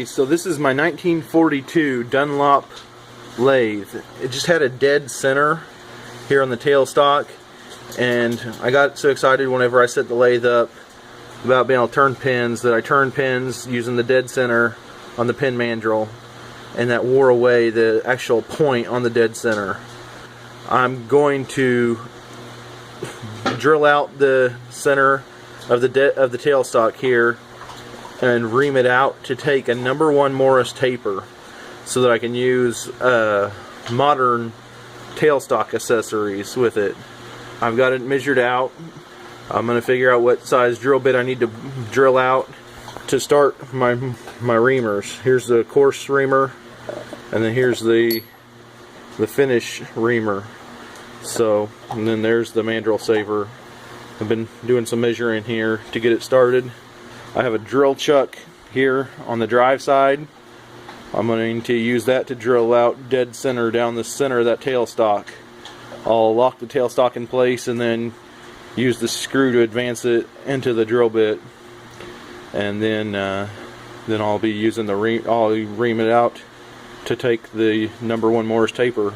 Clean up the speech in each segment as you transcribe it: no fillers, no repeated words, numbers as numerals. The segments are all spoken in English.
So this is my 1942 Dunlap Lathe. It just had a dead center here on the tailstock, and I got so excited whenever I set the lathe up about being able to turn pins that I turned pins using the dead center on the pin mandrel, and that wore away the actual point on the dead center. I'm going to drill out the center of the tailstock here and ream it out to take a No.1 Morse taper so that I can use modern tailstock accessories with it. I've got it measured out. I'm going to figure out what size drill bit I need to drill out to start my reamers. Here's the coarse reamer, and then here's the finish reamer. So, and then there's the mandrel saver. I've been doing some measuring here to get it started. I have a drill chuck here on the drive side. I'm going to use that to drill out dead center down the center of that tailstock. I'll lock the tailstock in place and then use the screw to advance it into the drill bit, and then I'll be using I'll ream it out to take the No.1 Morse taper.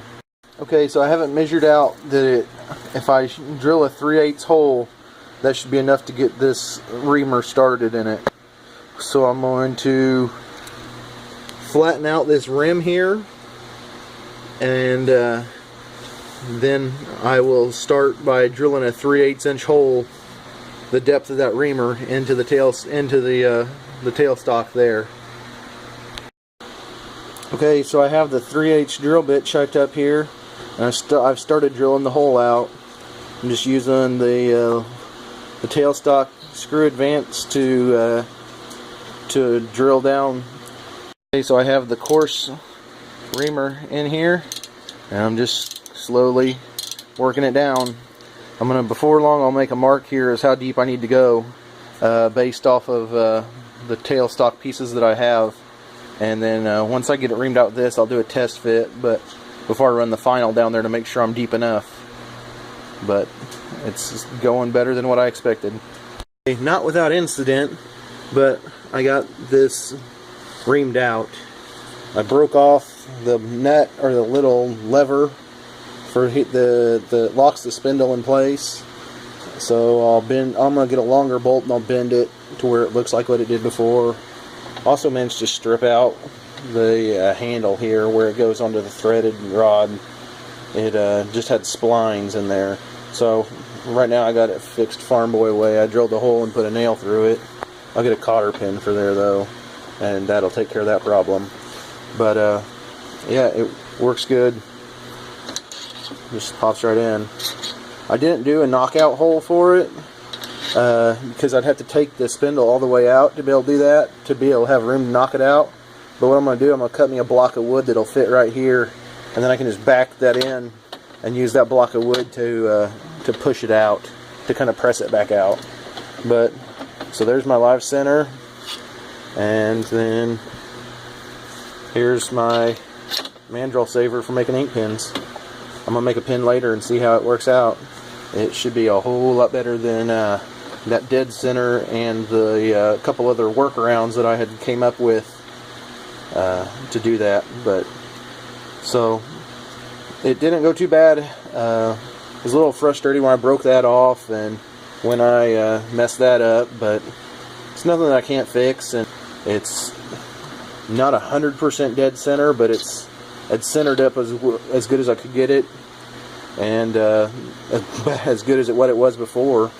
Okay, so I haven't measured out that if I drill a 3/8 hole, that should be enough to get this reamer started in it. So I'm going to flatten out this rim here, and then I will start by drilling a 3/8 inch hole, the depth of that reamer, into the tailstock there. Okay, so I have the 3/8 drill bit chucked up here, and I've started drilling the hole out. I'm just using the tailstock screw advance to drill down. Okay, so I have the coarse reamer in here, and I'm just slowly working it down. Before long, I'll make a mark here as how deep I need to go, based off of the tailstock pieces that I have. And then once I get it reamed out with this, I'll do a test fit, but before I run the final down there to make sure I'm deep enough. But it's going better than what I expected. Okay, not without incident, but I got this reamed out. I broke off the nut, or the little lever for that locks the spindle in place. So I'm gonna get a longer bolt and I'll bend it to where it looks like what it did before. Also managed to strip out the handle here where it goes onto the threaded rod. It just had splines in there. So right now I got it fixed farm boy way. I drilled a hole and put a nail through it. I'll get a cotter pin for there though, and that'll take care of that problem. But yeah, it works good. Just pops right in. I didn't do a knockout hole for it because I'd have to take the spindle all the way out to be able to do that, to be able to have room to knock it out. But what I'm going to do, I'm going to cut me a block of wood that'll fit right here, and then I can just back that in and use that block of wood to push it out, to kind of press it back out. But so there's my live center, and then here's my mandrel saver for making ink pins. I'm going to make a pin later and see how it works out. It should be a whole lot better than that dead center and the couple other workarounds that I had came up with to do that. But so it didn't go too bad. It was a little frustrating when I broke that off and when I messed that up, but it's nothing that I can't fix, and it's not 100% dead center, but it's centered up as good as I could get it, and as good as what it was before.